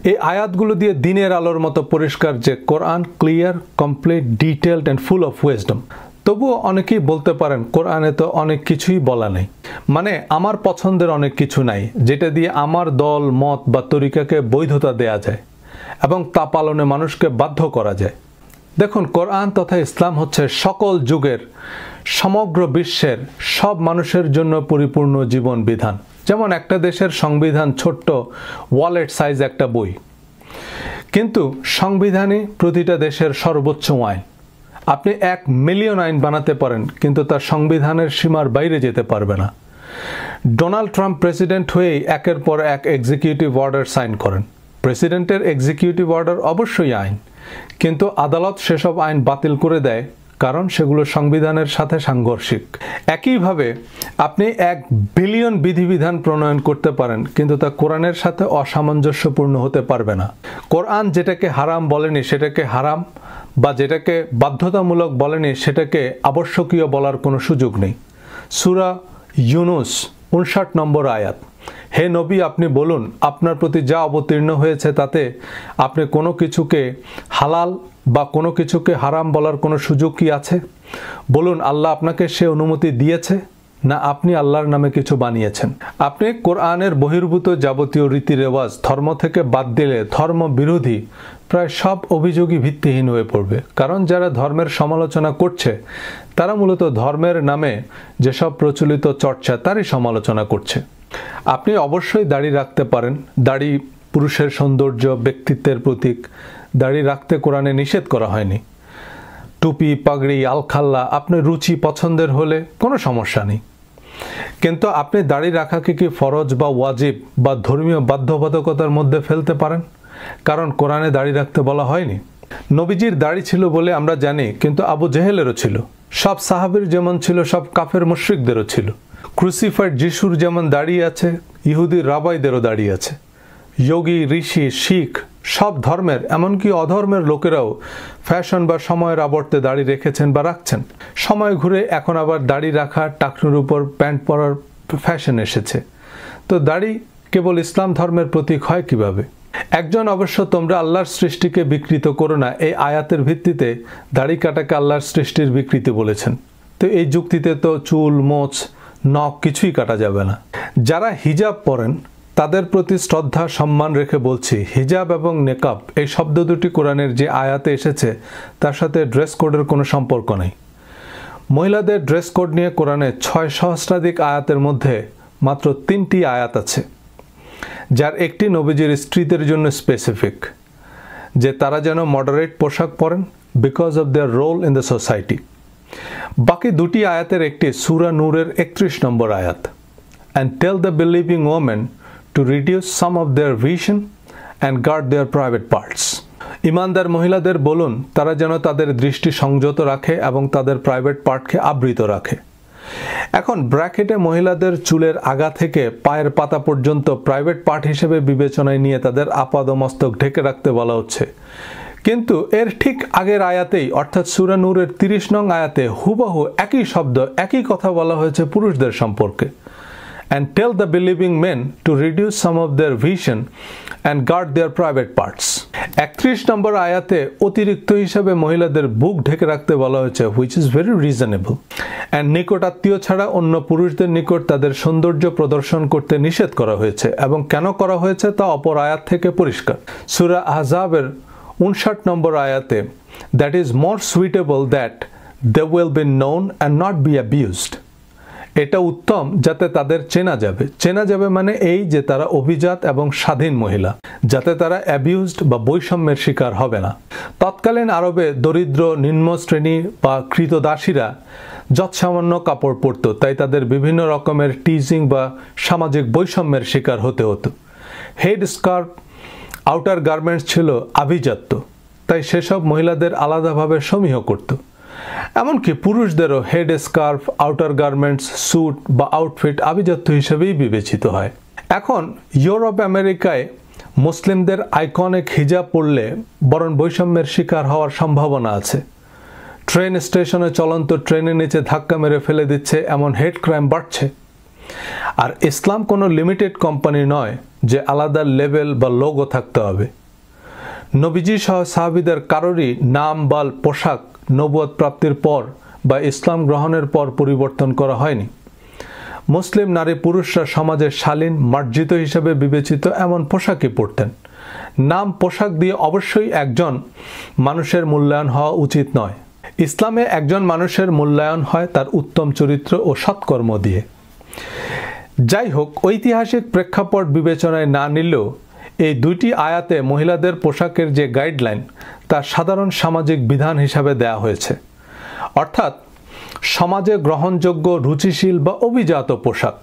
এই আয়াতগুলো দিয়ে দিনের আলোর মতো পরিষ্কার যে কোরআন clear, complete, detailed and full of wisdom. তবুও অনেকেই বলতে পারেন কোরআনে তো অনেক কিছুই বলা নেই, মানে আমার পছন্দের অনেক কিছু নাই যেটা দিয়ে আমার দল, মত বা তরিকাকে বৈধতা দেয়া যায় এবং তা পালনে মানুষকে বাধ্য করা যায়। দেখুন, কোরআন তথা ইসলাম হচ্ছে সকল যুগের, সমগ্র বিশ্বের সব মানুষের জন্য পরিপূর্ণ জীবন বিধান। যেমন একটা দেশের সংবিধান ছোট্ট ওয়ালেট সাইজ একটা বই, কিন্তু সংবিধানই প্রতিটা দেশের সর্বোচ্চ আইন। আপনি 1 মিলিয়ন আইন বানাতে পারেন, কিন্তু তার সংবিধানের সীমার বাইরে যেতে পারবে না। ডোনাল্ড ট্রাম্প প্রেসিডেন্ট হয়েই একের পর এক এক্সিকিউটিভ অর্ডার সাইন করেন। প্রেসিডেন্টের এক্সিকিউটিভ অর্ডার অবশ্যই আইন, কিন্তু আদালত সেসব আইন বাতিল করে দেয়, কারণ সেগুলো সংবিধানের সাথে সাংঘর্ষিক। একইভাবে আপনি 1 বিলিয়ন বিধিবিধান প্রণয়ন করতে পারেন, কিন্তু তা কোরআনের সাথে অসামঞ্জস্যপূর্ণ হতে পারবে না। কোরআন যেটাকে হারাম বলেনি সেটাকে হারাম, বা যেটাকে বাধ্যতামূলক বলেনি সেটাকে আবশ্যকীয় বলার কোনো সুযোগ নেই। সূরা ইউনুস 59 নম্বর আয়াত, হে নবী, আপনি বলুন আপনার প্রতি যা অবতীর্ণ হয়েছে তাতে আপনি কোনো কিছুকে হালাল বা কোনো কিছুকে হারাম বলার কোনো সুযোগ কি আছে? বলুন আল্লাহ আপনাকে সে অনুমতি দিয়েছে, না আপনি আল্লাহর নামে কিছু বানিয়েছেন? আপনি কোরআনের বহির্ভূত যাবতীয় রীতি রেওয়াজ ধর্ম থেকে বাদ দিলে ধর্ম বিরোধী প্রায় সব অভিযোগই ভিত্তিহীন হয়ে পড়বে, কারণ যারা ধর্মের সমালোচনা করছে তারা মূলত ধর্মের নামে যেসব প্রচলিত চর্চা তারই সমালোচনা করছে। আপনি অবশ্যই দাড়ি রাখতে পারেন, দাড়ি পুরুষের সৌন্দর্য, ব্যক্তিত্বের প্রতীক। দাড়ি রাখতে কোরআনে নিষেধ করা হয়নি। টুপি, পাগড়ি, আলখাল্লা আপনার রুচি পছন্দের হলে কোনো সমস্যা নেই, কিন্তু আপনি দাড়ি রাখাকে কি ফরজ বা ওয়াজিব বা ধর্মীয় বাধ্যবাধকতার মধ্যে ফেলতে পারেন? কারণ কোরআনে দাড়ি রাখতে বলা হয়নি। নবীজির দাড়ি ছিল বলে আমরা জানি, কিন্তু আবু জেহেলেরও ছিল। সব সাহাবীর যেমন ছিল, সব কাফের মুশরিকদেরও ছিল। ক্রুসিফাইড যিশুর যেমন দাড়ি আছে, ইহুদি রাবাইদেরও দাড়ি আছে। যোগী, ঋষি, শিখ সব ধর্মের, এমনকি অধর্মের লোকেরাও ফ্যাশন বা সময়ের আবর্তে দাড়ি রেখেছেন বা রাখছেন। সময় ঘুরে এখন আবার দাড়ি রাখা, টাকনুর উপর প্যান্ট পরার ফ্যাশন এসেছে। তো দাড়ি কেবল ইসলাম ধর্মের প্রতীক হয় কিভাবে? একজন অবশ্য তোমরা আল্লাহর সৃষ্টিকে বিকৃত করো না এই আয়াতের ভিত্তিতে দাড়ি কাটাকে আল্লাহর সৃষ্টির বিকৃতি বলেছেন। তো এই যুক্তিতে তো চুল, মোচ, নখ কিছুই কাটা যাবে না। যারা হিজাব পরেন তাদের প্রতি শ্রদ্ধা সম্মান রেখে বলছি, হিজাব এবং নেকাব এই শব্দ দুটি কোরআনের যে আয়াতে এসেছে তার সাথে ড্রেস কোডের কোনো সম্পর্ক নেই। মহিলাদের ড্রেস কোড নিয়ে কোরআনে 6 সহস্রাধিক আয়াতের মধ্যে মাত্র 3টি আয়াত আছে, যার একটি নবীজির স্ত্রীদের জন্য স্পেসিফিক, যে তারা যেন মডারেট পোশাক পরেন because of their role in the society. বাকি 2টি আয়াতের একটি সূরা নূরের 31 নম্বর আয়াত, and tell the believing women to reduce some of their vision and guard their private parts. ইমানদার মহিলাদের বলুন তারা যেন তাদের দৃষ্টি সংযত রাখে এবং তাদের প্রাইভেট পার্টকে আবৃত রাখে। এখন ব্র্যাকেটে মহিলাদের চুলের আগা থেকে পায়ের পাতা পর্যন্ত প্রাইভেট পার্ট হিসেবে বিবেচনায় নিয়ে তাদের আপাদমস্তক ঢেকে রাখতে বলা হচ্ছে, কিন্তু এর ঠিক আগের আয়াতেই অর্থাৎ সূরা নূরের 30 নং আয়াতে হুবহু একই শব্দ, একই কথা বলা হয়েছে পুরুষদের সম্পর্কে। And tell the believing men to reduce some of their vision and guard their private parts. 31 নম্বর আয়াতে অতিরিক্ত হিসাবে মহিলাদের বুক ঢেকে রাখতে বলা হয়েছে, which is very reasonable. And নিকট আত্মীয় ছাড়া অন্য পুরুষদের নিকট তাদের সৌন্দর্য প্রদর্শন করতে নিষেধ করা হয়েছে, এবং কেন করা হয়েছে তা অপর আয়াত থেকে পরিষ্কার। সূরা আহজাবের 59 নম্বর আয়াতে, that is more suitable that they will be known and not be abused. এটা উত্তম যাতে তাদের চেনা যাবে মানে এই যে তারা অভিজাত এবং স্বাধীন মহিলা, যাতে তারা অ্যাবিউজড বা বৈষম্যের শিকার হবে না। তৎকালীন আরবে দরিদ্র, নিম্ন শ্রেণী বা কৃতদাসীরা যৎসামান্য কাপড় পরত, তাই তাদের বিভিন্ন রকমের টিজিং বা সামাজিক বৈষম্যের শিকার হতে হতো। হেড স্কার্ফ, আউটার গার্মেন্টস ছিল আভিজাত্য, তাই সেসব মহিলাদের আলাদাভাবে সমীহ করত। এমনকি পুরুষদেরও head scarf, outer garments, suit বা আউটফিট আভিজাত্য হিসেবেই বিবেচিত হয়। এখন ইউরোপ আমেরিকায় মুসলিমদের আইকনিক হিজাব পরলে বরং বৈষম্যের শিকার হওয়ার সম্ভাবনা আছে। ট্রেন স্টেশনে চলন্ত ট্রেনের নিচে ধাক্কা মেরে ফেলে দিচ্ছে এমন হেড ক্রাইম বাড়ছে। আর ইসলাম কোনো লিমিটেড কোম্পানি নয় যে আলাদা লেভেল বা লোগো থাকতে হবে। নবীজি সহ সাহাবীদের কারোরই নাম বা পোশাক নবুয়ত প্রাপ্তির পর বা ইসলাম গ্রহণের পর পরিবর্তন করা হয়নি। মুসলিম নারী পুরুষরা সমাজের শালীন মার্জিত হিসেবে বিবেচিত এমন পোশাকই পরতেন। নাম পোশাক দিয়ে অবশ্যই একজন মানুষের মূল্যায়ন হওয়া উচিত নয়। ইসলামে একজন মানুষের মূল্যায়ন হয় তার উত্তম চরিত্র ও সৎকর্ম দিয়ে। যাই হোক, ঐতিহাসিক প্রেক্ষাপট বিবেচনায় না নিলেও এই দুইটি আয়াতে মহিলাদের পোশাকের যে গাইডলাইন তা সাধারণ সামাজিক বিধান হিসাবে দেয়া হয়েছে, অর্থাৎ সমাজে গ্রহণযোগ্য, রুচিশীল বা অভিজাত পোশাক।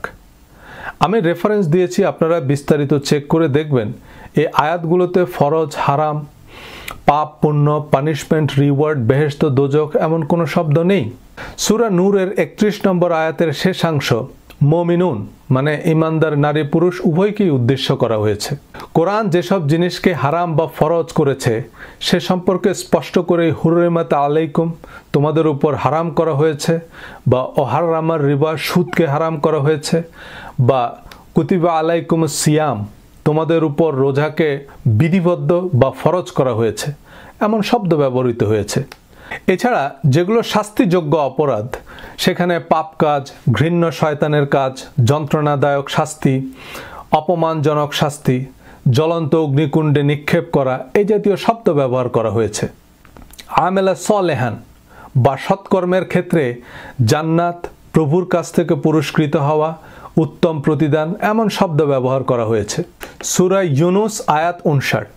আমি রেফারেন্স দিয়েছি, আপনারা বিস্তারিত চেক করে দেখবেন। এই আয়াতগুলোতে ফরজ, হারাম, পাপ, পুণ্য, পানিশমেন্ট, রিওয়ার্ড, বেহেশত, দোজখ এমন কোনো শব্দ নেই। সূরা নূরের 31 নম্বর আয়াতের শেষাংশ মুমিনুন মানে ইমানদার নারী পুরুষ উভয়কেই উদ্দেশ্য করা হয়েছে। কোরআন যেসব জিনিসকে হারাম বা ফরজ করেছে সে সম্পর্কে স্পষ্ট করে হুররিমাত আলাইকুম তোমাদের উপর হারাম করা হয়েছে, বা ওহাররামার রিবা সুদকে হারাম করা হয়েছে, বা কুতিবা আলাইকুম সিয়াম তোমাদের উপর রোজাকে বিধিবদ্ধ বা ফরজ করা হয়েছে, এমন শব্দ ব্যবহৃত হয়েছে। এছাড়া যেগুলো শাস্তিযোগ্য অপরাধ সেখানে পাপ কাজ, ঘৃণ্য শয়তানের কাজ, যন্ত্রণাদায়ক শাস্তি, অপমানজনক শাস্তি, জ্বলন্ত অগ্নিকুণ্ডে নিক্ষেপ করা এই জাতীয় শব্দ ব্যবহার করা হয়েছে। আমেলা সলেহান বা সৎকর্মের ক্ষেত্রে জান্নাত, প্রভুর কাছ থেকে পুরস্কৃত হওয়া, উত্তম প্রতিদান এমন শব্দ ব্যবহার করা হয়েছে। সূরা ইউনুস আয়াত 59,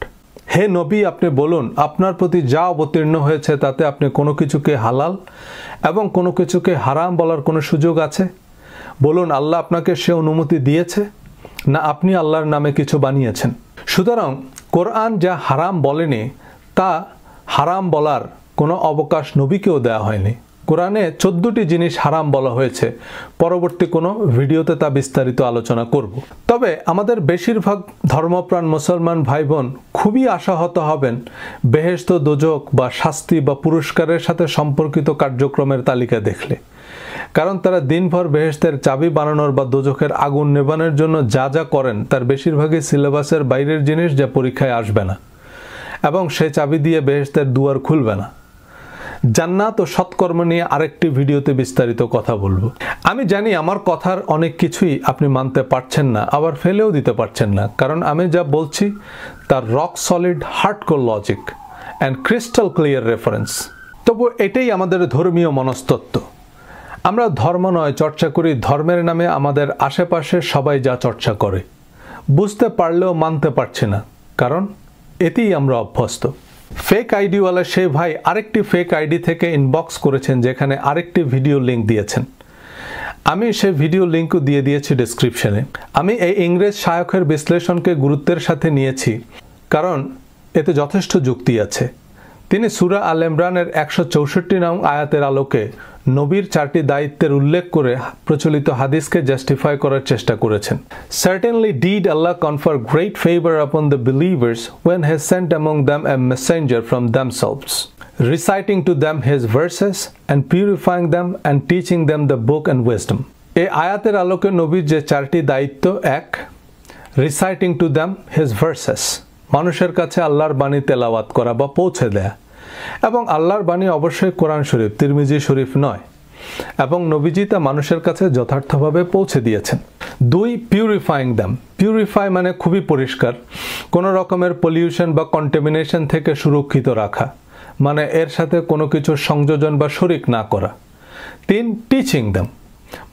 হে নবী আপনি বলুন আপনার প্রতি যা অবতীর্ণ হয়েছে তাতে আপনি কোনো কিছুকে হালাল এবং কোনো কিছুকে হারাম বলার কোনো সুযোগ আছে? বলুন আল্লাহ আপনাকে সে অনুমতি দিয়েছে, না আপনি আল্লাহর নামে কিছু বানিয়েছেন? সুতরাং কোরআন যা হারাম বলেনি তা হারাম বলার কোনো অবকাশ নবীকেও দেওয়া হয়নি। কোরআনে 14টি জিনিস হারাম বলা হয়েছে, পরবর্তী কোনো ভিডিওতে তা বিস্তারিত আলোচনা করব। তবে আমাদের বেশিরভাগ ধর্মপ্রাণ মুসলমান ভাই বোন খুবই আশাহত হবেন বেহেশত, দোজখ বা শাস্তি বা পুরস্কারের সাথে সম্পর্কিত কার্যক্রমের তালিকা দেখলে, কারণ তারা দিনভর বেহেশতের চাবি বানানোর বা দোজখের আগুন নেভানোর জন্য যা যা করেন তার বেশিরভাগই সিলেবাসের বাইরের জিনিস যা পরীক্ষায় আসবে না, এবং সে চাবি দিয়ে বেহেশতের দুয়ার খুলবে না। জান্নাত ও সৎকর্ম নিয়ে আরেকটি ভিডিওতে বিস্তারিত কথা বলবো। আমি জানি আমার কথার অনেক কিছুই আপনি মানতে পারছেন না, আবার ফেলেও দিতে পারছেন না, কারণ আমি যা বলছি তার rock solid hardcore logic and crystal clear reference. তবু এটাই আমাদের ধর্মীয় মনস্তত্ত্ব। আমরা ধর্ম নয় চর্চা করি ধর্মের নামে আমাদের আশেপাশে সবাই যা চর্চা করে, বুঝতে পারলেও মানতে পারছি না, কারণ এতেই আমরা অভ্যস্ত। ফেক আইডিওয়ালা সেই ভাই আরেকটি ফেক আইডি থেকে ইনবক্স করেছেন যেখানে আরেকটি ভিডিও লিঙ্ক দিয়েছেন। আমি সেই ভিডিও লিঙ্কও দিয়ে দিয়েছি ডেসক্রিপশনে। আমি এই ইংরেজ শায়খের বিশ্লেষণকে গুরুত্বের সাথে নিয়েছি কারণ এতে যথেষ্ট যুক্তি আছে। তিনি সূরা আল ইমরানের 164 নং আয়াতের আলোকে নবীর 4টি দায়িত্বের উল্লেখ করে প্রচলিত হাদিসকে জাস্টিফাই করার চেষ্টা করেছেন। Certainly did Allah confer great favor upon the believers when He sent among them a messenger from themselves, reciting to them His verses and purifying them and teaching them the book and wisdom. এই আয়াতের আলোকে নবীর যে 4টি দায়িত্ব: 1. Reciting to them His verses, মানুষের কাছে আল্লাহর বাণী তেলাওয়াত করা বা পৌঁছে দেয়া, এবং আল্লাহর বাণী অবশ্যই কোরআন শরীফ, তিরমিজি শরীফ নয়, এবং নবীজি তা মানুষের কাছে যথার্থভাবে পৌঁছে দিয়েছেন। 2. পিউরিফাইং দ্যাম, পিউরিফাই মানে খুবই পরিষ্কার, কোনো রকমের পলিউশন বা কন্টামিনেশন থেকে সুরক্ষিত রাখা, মানে এর সাথে কোনো কিছু সংযোজন বা শরিক না করা। 3. টিচিং দ্যাম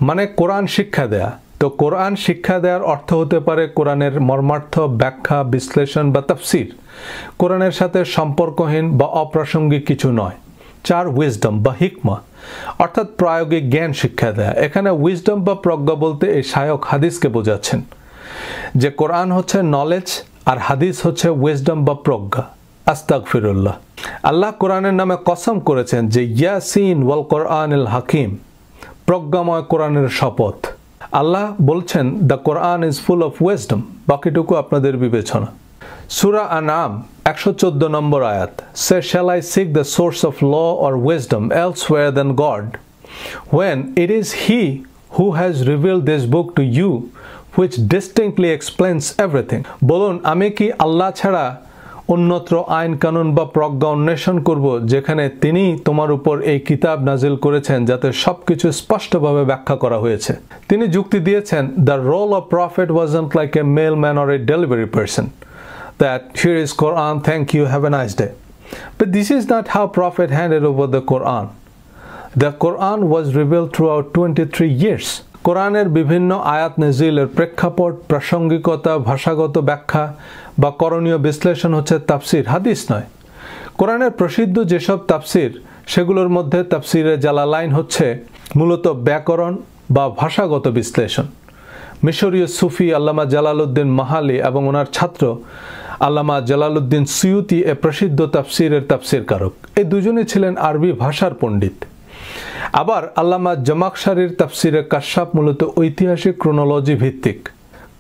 মানে কোরআন শিক্ষা দেয়া। তো কোরআন শিক্ষা দেওয়ার অর্থ হতে পারে কোরআনের মর্মার্থ, ব্যাখ্যা, বিশ্লেষণ বা তাফসির, কোরআনের সাথে সম্পর্কহীন বা অপ্রাসঙ্গিক কিছু নয়। 4. উইজডম বা হিকমা, অর্থাৎ প্রায়োগিক জ্ঞান শিক্ষা দেয়া। এখানে উইজডম বা প্রজ্ঞা বলতে এই শায়খ হাদিসকে বোঝাচ্ছেন, যে কোরআন হচ্ছে নলেজ আর হাদিস হচ্ছে উইজডম বা প্রজ্ঞা। আস্তাগফিরুল্লাহ। আল্লাহ কোরআনের নামে কসম করেছেন যে ইয়াসিন ওয়াল কোরআনিল হাকিম, প্রজ্ঞাময় কোরআনের শপথ। আল্লাহ বলছেন the Quran is full of wisdom, বাকিটুকু আপনাদের বিবেচনা। Surah An'am 114 নম্বর আয়াত, Say, shall I seek the source of law or wisdom elsewhere than God, when it is He who has revealed this book to you, which distinctly explains everything? বলুন, আমি কি আল্লাহ ছাড়া অন্যত্র আইন কানুন বা প্রজ্ঞা অন্বেষণ করব, যেখানে তিনি তোমার উপর এই কিতাব নাজিল করেছেন যাতে সবকিছু স্পষ্টভাবে ব্যাখ্যা করা হয়েছে? তিনি যুক্তি দিয়েছেন, The role of prophet wasn't like a mailman or a delivery person, that here is Quran, thank you, have a nice day. But this is not how prophet handed over the Quran. The Quran was revealed throughout 23 years. কোরআনের বিভিন্ন আয়াত নাজিলের প্রেক্ষাপট, প্রাসঙ্গিকতা, ভাষাগত ব্যাখ্যা বা করণীয় বিশ্লেষণ হচ্ছে তাফসির, হাদিস নয়। কোরআনের প্রসিদ্ধ যেসব তাফসির, সেগুলোর মধ্যে তাফসিরে জালালাইন হচ্ছে মূলত ব্যাকরণ বা ভাষাগত বিশ্লেষণ। মিশরীয় সুফি আল্লামা জালালউদ্দিন মাহালি এবং ওনার ছাত্র আল্লামা জালালউদ্দিন সুয়ুতি এ প্রসিদ্ধ তাফসিরের তাফসিরকারক। এই দুজনই ছিলেন আরবি ভাষার পণ্ডিত। আবার আল্লামা জামাখশারির তাফসিরে কাশাফ মূলত ঐতিহাসিক ক্রোনোলজি ভিত্তিক,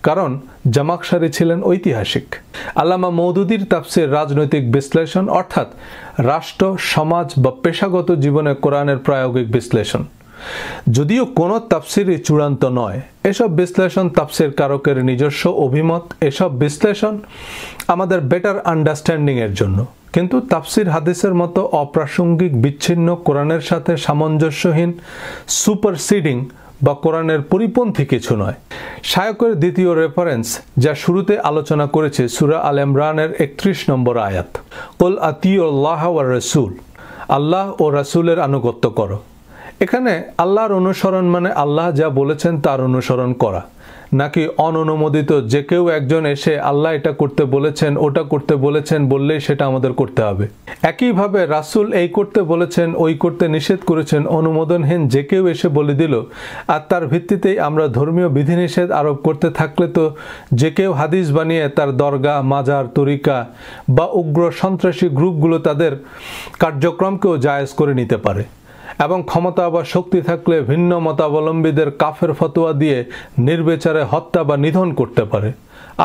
কারণ জামাখশারি ছিলেন ঐতিহাসিক। আল্লামা মওদুদির তাফসির রাজনৈতিক বিশ্লেষণ, অর্থাৎ রাষ্ট্র, সমাজ বা পেশাগত জীবনে কোরআনের প্রায়োগিক বিশ্লেষণ। যদিও কোনো তাফসিরই চূড়ান্ত নয়, এসব বিশ্লেষণ তাফসির কারকের নিজস্ব অভিমত। এসব বিশ্লেষণ আমাদের বেটার আন্ডারস্ট্যান্ডিং এর জন্য, কিন্তু তাফসির হাদিসের মতো অপ্রাসঙ্গিক, বিচ্ছিন্ন, কোরআনের সাথে সামঞ্জস্যহীন, সুপারসিডিং বা কোরআনের পরিপন্থী কিছু নয়। শায়কের দ্বিতীয় রেফারেন্স, যা শুরুতে আলোচনা করেছে, সূরা আল ইমরানের 31 নম্বর আয়াত, কুল আতিউল্লাহ ওয়া রাসূল, আল্লাহ ও রাসূলের আনুগত্য করো। এখানে আল্লাহর অনুসরণ মানে আল্লাহ যা বলেছেন তার অনুসরণ করা, নাকি অননুমোদিত যে কেউ একজন এসে আল্লাহ এটা করতে বলেছেন, ওটা করতে বলেছেন বললেই সেটা আমাদের করতে হবে। একইভাবে রাসূল এই করতে বলেছেন, ওই করতে নিষেধ করেছেন, অনুমোদনহীন যে কেউ এসে বলে দিল, আর তার ভিত্তিতেই আমরা ধর্মীয় বিধিনিষেধ আরোপ করতে থাকলে তো যে কেউ হাদিস বানিয়ে তার দরগা, মাজার, তরিকা বা উগ্র সন্ত্রাসী গ্রুপগুলো তাদের কার্যক্রমকেও জায়েজ করে নিতে পারে, এবং ক্ষমতা বা শক্তি থাকলে ভিন্ন মতাবলম্বীদের কাফের ফতোয়া দিয়ে নির্বিচারে হত্যা বা নিধন করতে পারে।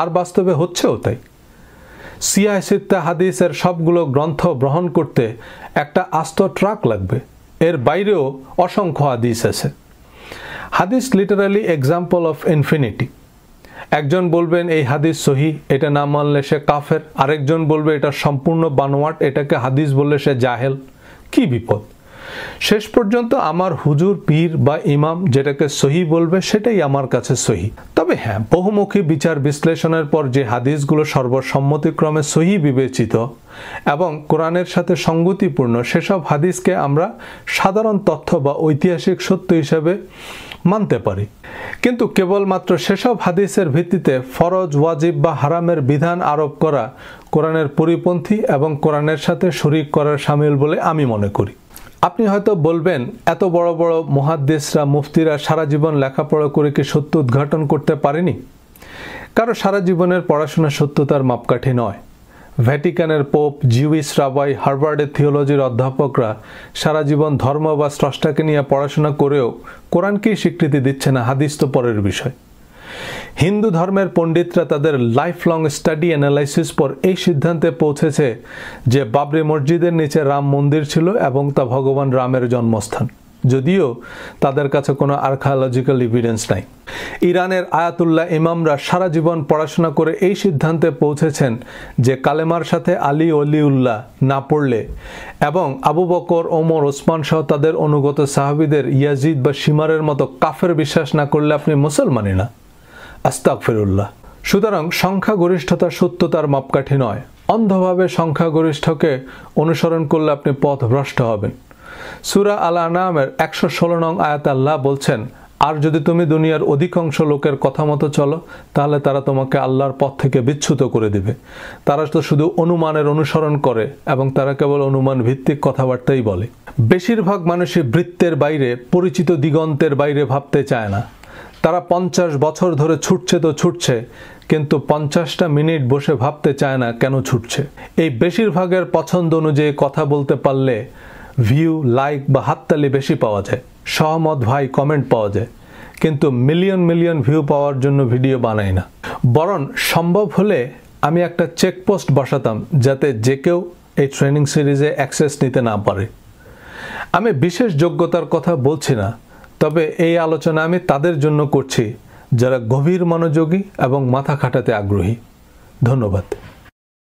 আর বাস্তবে হচ্ছেও তাই। সিয়াহ সিত্তা হাদিসের সবগুলো গ্রন্থ গ্রহণ করতে একটা আস্ত ট্রাক লাগবে, এর বাইরেও অসংখ্য হাদিস আছে। হাদিস লিটারালি এক্সাম্পল অফ ইনফিনিটি। একজন বলবেন এই হাদিস সহিহ, এটা না মানলে সে কাফের। আরেকজন বলবে এটা সম্পূর্ণ বানোয়াট, এটাকে হাদিস বললে সে জাহেল। কি বিপদ! শেষ পর্যন্ত আমার হুজুর, পীর বা ইমাম যেটাকে সহি বলবে সেটাই আমার কাছে সহি। তবে হ্যাঁ, বহুমুখী বিচার বিশ্লেষণের পর যে হাদিসগুলো সর্বসম্মতিক্রমে সহি বিবেচিত এবং কোরআনের সাথে সঙ্গতিপূর্ণ, সেসব হাদিসকে আমরা সাধারণ তথ্য বা ঐতিহাসিক সত্য হিসেবে মানতে পারি। কিন্তু কেবলমাত্র সেসব হাদিসের ভিত্তিতে ফরজ, ওয়াজিব বা হারামের বিধান আরোপ করা কোরআনের পরিপন্থী এবং কোরআনের সাথে শরীক করার শামিল বলে আমি মনে করি। আপনি হয়তো বলবেন, এত বড় বড় মুহাদ্দিসরা, মুফতিরা সারা জীবন লেখাপড়া করে কি সত্য উদ্ঘাটন করতে পারেনি? কারো সারা জীবনের পড়াশোনা সত্যতার মাপকাঠি নয়। ভ্যাটিকানের পোপ, জিউইশ রাবাই, হার্ভার্ডের থিওলজির অধ্যাপকরা সারা জীবন ধর্ম বা স্রষ্টাকে নিয়ে পড়াশোনা করেও কোরআনকেই স্বীকৃতি দিচ্ছে না, হাদিস তো পরের বিষয়। হিন্দু ধর্মের পণ্ডিতরা তাদের লাইফ লং স্টাডি অ্যানালাইসিস পর এই সিদ্ধান্তে পৌঁছেছে যে বাবরি মসজিদের নিচে রাম মন্দির ছিল এবং তা ভগবান রামের জন্মস্থান, যদিও তাদের কাছে কোনো আর্কিওলজিক্যাল এভিডেন্স নাই। ইরানের আয়াতুল্লাহ ইমামরা সারা জীবন পড়াশোনা করে এই সিদ্ধান্তে পৌঁছেছেন যে কালেমার সাথে আলী ওলিউল্লাহ না পড়লে এবং আবু বকর, ওমর, ওসমান সহ তাদের অনুগত সাহাবীদের ইয়াজিদ বা শিমারের মতো কাফের বিশ্বাস না করলে আপনি মুসলমানই না। আস্তাগফিরুল্লাহ। সুতরাং সংখ্যাগরিষ্ঠতা সত্যতার মাপকাঠি নয়। অন্ধভাবে সংখ্যাগরিষ্ঠকে অনুসরণ করলে আপনি পথভ্রষ্ট হবেন। সূরা আল আনআমের 116 নং আয়াতে আল্লাহ বলছেন, আর যদি তুমি দুনিয়ার অধিকাংশ লোকের কথা মতো চলো তাহলে তারা তোমাকে আল্লাহর পথ থেকে বিচ্যুত করে দিবে। তারা তো শুধু অনুমানের অনুসরণ করে এবং তারা কেবল অনুমান ভিত্তিক কথাবার্তাই বলে। বেশিরভাগ মানুষই বৃত্তের বাইরে, পরিচিত দিগন্তের বাইরে ভাবতে চায় না। তারা 50 বছর ধরে ছুটছে তো ছুটছে, কিন্তু 50টা মিনিট বসে ভাবতে চায় না কেন ছুটছে। এই বেশিরভাগের পছন্দ অনুযায়ী কথা বলতে পারলে ভিউ, লাইক বা হাততালি বেশি পাওয়া যায়, সহমত ভাই কমেন্ট পাওয়া যায়, কিন্তু মিলিয়ন মিলিয়ন ভিউ পাওয়ার জন্য ভিডিও বানায় না। বরং সম্ভব হলে আমি একটা চেকপোস্ট বসাতাম যাতে যে কেউ এই ট্রেনিং সিরিজে অ্যাক্সেস নিতে না পারে। আমি বিশেষ যোগ্যতার কথা বলছি না, তবে এই আলোচনা আমি তাদের জন্য করছি যারা গভীর মনোযোগী এবং মাথা খাটাতে আগ্রহী। ধন্যবাদ।